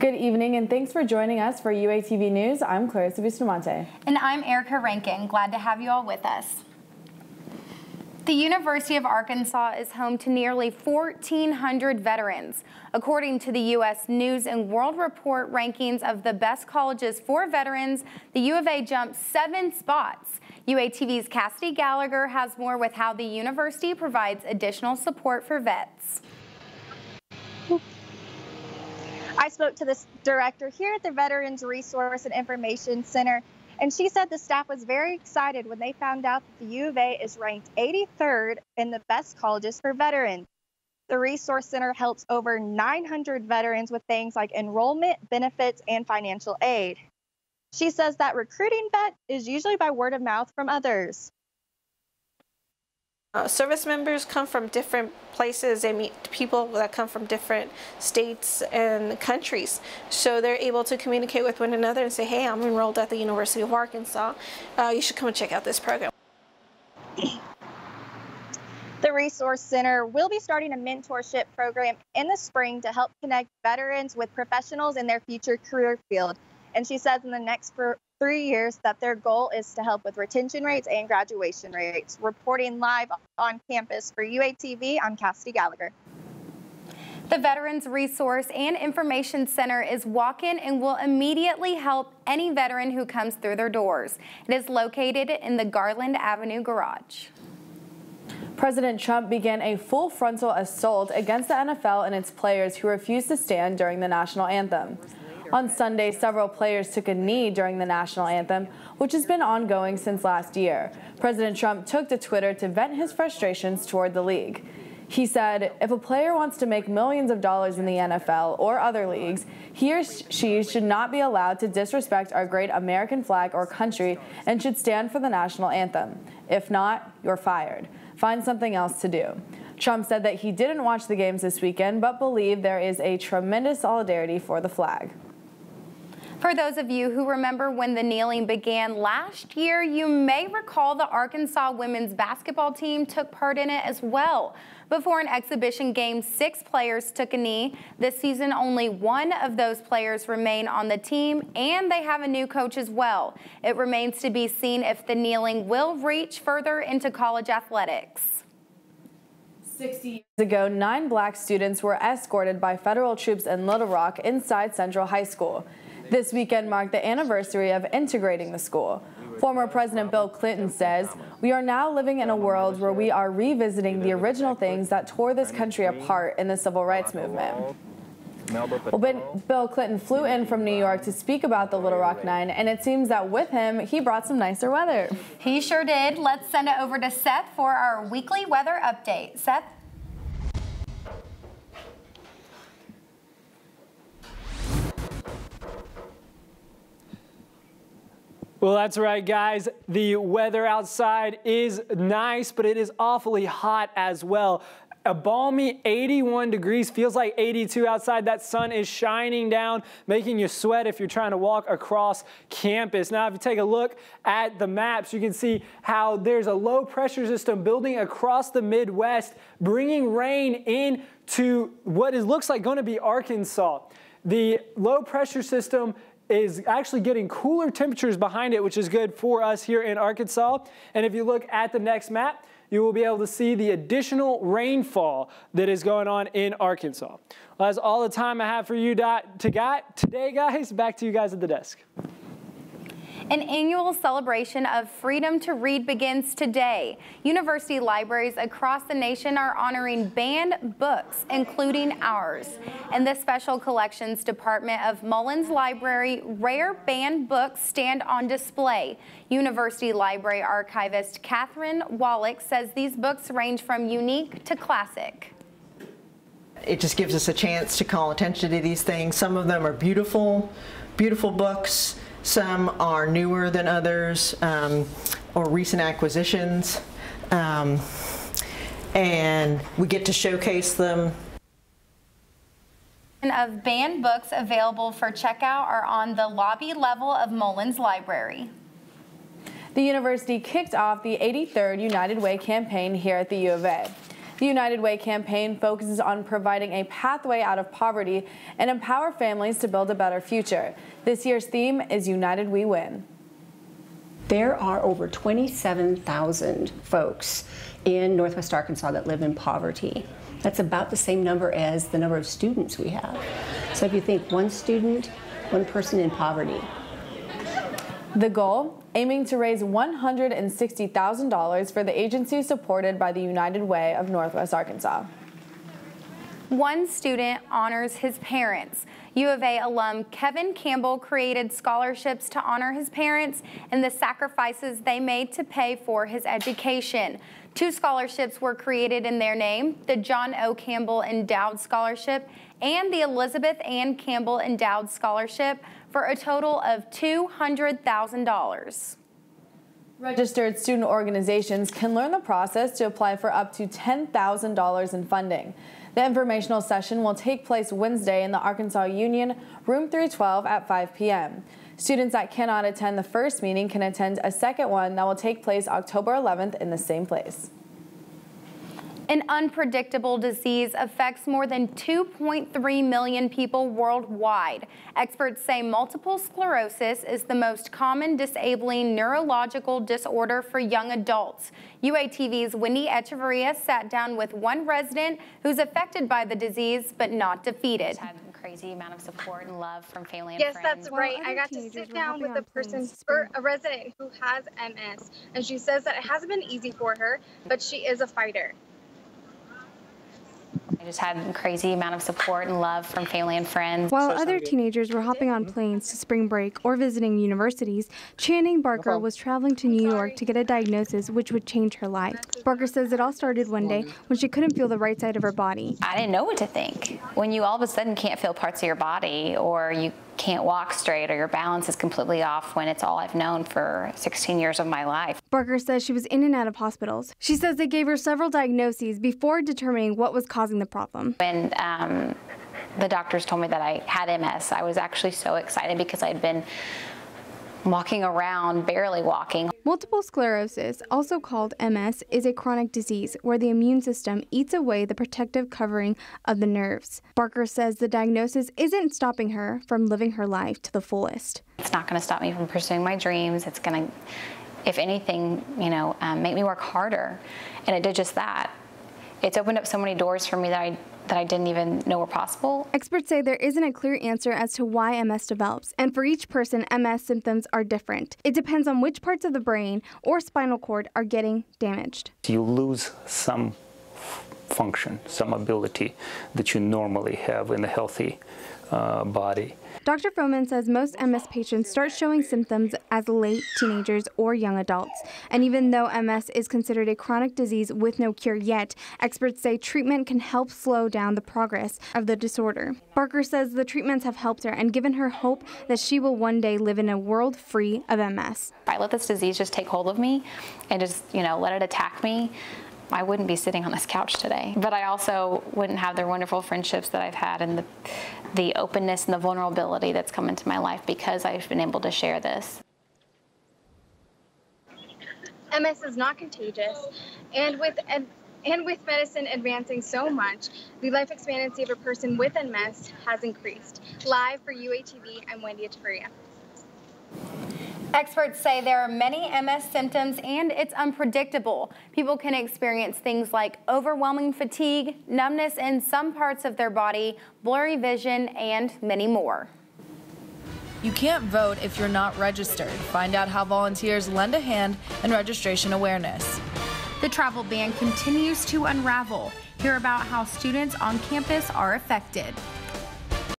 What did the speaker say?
Good evening, and thanks for joining us for UATV News. I'm Clarissa Bustamante. And I'm Erica Rankin. Glad to have you all with us. The University of Arkansas is home to nearly 1,400 veterans. According to the U.S. News and World Report rankings of the best colleges for veterans, the U of A jumped 7 spots. UATV's Cassidy Gallagher has more with how the university provides additional support for vets. I spoke to the director here at the Veterans Resource and Information Center, and she said the staff was very excited when they found out that the U of A is ranked 83rd in the best colleges for veterans. The Resource Center helps over 900 veterans with things like enrollment, benefits, and financial aid. She says that recruiting vets is usually by word of mouth from others. Service members come from different places. They meet people that come from different states and countries. So they're able to communicate with one another and say, hey, I'm enrolled at the University of Arkansas. You should come and check out this program. The Resource Center will be starting a mentorship program in the spring to help connect veterans with professionals in their future career field. And she says in the next 3 years that their goal is to help with retention rates and graduation rates. Reporting live on campus for UATV, I'm Cassidy Gallagher. The Veterans Resource and Information Center is walk-in and will immediately help any veteran who comes through their doors. It is located in the Garland Avenue garage. President Trump began a full frontal assault against the NFL and its players who refused to stand during the national anthem. On Sunday, several players took a knee during the national anthem, which has been ongoing since last year. President Trump took to Twitter to vent his frustrations toward the league. He said, if a player wants to make millions of dollars in the NFL or other leagues, he or she should not be allowed to disrespect our great American flag or country and should stand for the national anthem. If not, you're fired. Find something else to do. Trump said that he didn't watch the games this weekend, but believed there is a tremendous solidarity for the flag. For those of you who remember when the kneeling began last year, you may recall the Arkansas women's basketball team took part in it as well. Before an exhibition game, 6 players took a knee. This season, only 1 of those players remain on the team, and they have a new coach as well. It remains to be seen if the kneeling will reach further into college athletics. 60 years ago, 9 black students were escorted by federal troops in Little Rock inside Central High School. This weekend marked the anniversary of integrating the school. Former President Bill Clinton says, we are now living in a world where we are revisiting the original things that tore this country apart in the civil rights movement. Well, Bill Clinton flew in from New York to speak about the Little Rock 9, and it seems that with him, he brought some nicer weather. He sure did. Let's send it over to Seth for our weekly weather update. Seth? Well, that's right, guys. The weather outside is nice, but it is awfully hot as well. A balmy 81 degrees, feels like 82 outside. That sun is shining down, making you sweat if you're trying to walk across campus. Now, if you take a look at the maps, you can see how there's a low pressure system building across the Midwest, bringing rain into what looks like going to be Arkansas. The low pressure system is actually getting cooler temperatures behind it, which is good for us here in Arkansas. And if you look at the next map, you will be able to see the additional rainfall that is going on in Arkansas. Well, that's all the time I have for you today, guys. Back to you guys at the desk. An annual celebration of freedom to read begins today. University libraries across the nation are honoring banned books, including ours. In the Special Collections Department of Mullins Library, rare banned books stand on display. University Library archivist Catherine Wallach says these books range from unique to classic. It just gives us a chance to call attention to these things. Some of them are beautiful, beautiful books. Some are newer than others, or recent acquisitions, and we get to showcase them. Of banned books available for checkout are on the lobby level of Mullins Library. The university kicked off the 83rd United Way campaign here at the U of A. The United Way campaign focuses on providing a pathway out of poverty and empower families to build a better future. This year's theme is United We Win. There are over 27,000 folks in Northwest Arkansas that live in poverty. That's about the same number as the number of students we have. So if you think one student, one person in poverty. The goal? Aiming to raise $160,000 for the agency supported by the United Way of Northwest Arkansas. One student honors his parents. U of A alum Kevin Campbell created scholarships to honor his parents and the sacrifices they made to pay for his education. 2 scholarships were created in their name, the John O. Campbell Endowed Scholarship and the Elizabeth Ann Campbell Endowed Scholarship, for a total of $200,000. Registered student organizations can learn the process to apply for up to $10,000 in funding. The informational session will take place Wednesday in the Arkansas Union, room 312 at 5 p.m. Students that cannot attend the first meeting can attend a second one that will take place October 11th in the same place. An unpredictable disease affects more than 2.3 million people worldwide. Experts say multiple sclerosis is the most common disabling neurological disorder for young adults. UATV's Wendy Echeverria sat down with one resident who's affected by the disease but not defeated. Crazy amount of support and love from family and friends. Yes, that's right. I got to sit down with a person, or a resident who has MS, and she says that it hasn't been easy for her, but she is a fighter. I just had a crazy amount of support and love from family and friends. While other teenagers were hopping on planes to spring break or visiting universities, Channing Barker was traveling to New York to get a diagnosis which would change her life. Barker says it all started one day when she couldn't feel the right side of her body. I didn't know what to think. When you all of a sudden can't feel parts of your body, or you can't walk straight, or your balance is completely off, when it's all I've known for 16 years of my life. Barker says she was in and out of hospitals. She says they gave her several diagnoses before determining what was causing the problem. When the doctors told me that I had MS, I was actually so excited because I'd been walking around, barely walking. Multiple sclerosis, also called MS, is a chronic disease where the immune system eats away the protective covering of the nerves. Barker says the diagnosis isn't stopping her from living her life to the fullest. It's not going to stop me from pursuing my dreams. It's going to, if anything, make me work harder. And it did just that. It's opened up so many doors for me that I didn't even know were possible. Experts say there isn't a clear answer as to why MS develops, and for each person, MS symptoms are different. It depends on which parts of the brain or spinal cord are getting damaged. You lose some function, some ability that you normally have in a healthy body. Dr. Froman says most MS patients start showing symptoms as late teenagers or young adults. And even though MS is considered a chronic disease with no cure yet, experts say treatment can help slow down the progress of the disorder. Barker says the treatments have helped her and given her hope that she will one day live in a world free of MS. If I let this disease just take hold of me and just, let it attack me, I wouldn't be sitting on this couch today. But I also wouldn't have the wonderful friendships that I've had and the openness and the vulnerability that's come into my life because I've been able to share this. MS is not contagious, and with medicine advancing so much, the life expectancy of a person with MS has increased. Live for UATV, I'm Wendy Echeverria. Experts say there are many MS symptoms and it's unpredictable. People can experience things like overwhelming fatigue, numbness in some parts of their body, blurry vision, and many more. You can't vote if you're not registered. Find out how volunteers lend a hand in registration awareness. The travel ban continues to unravel. Hear about how students on campus are affected.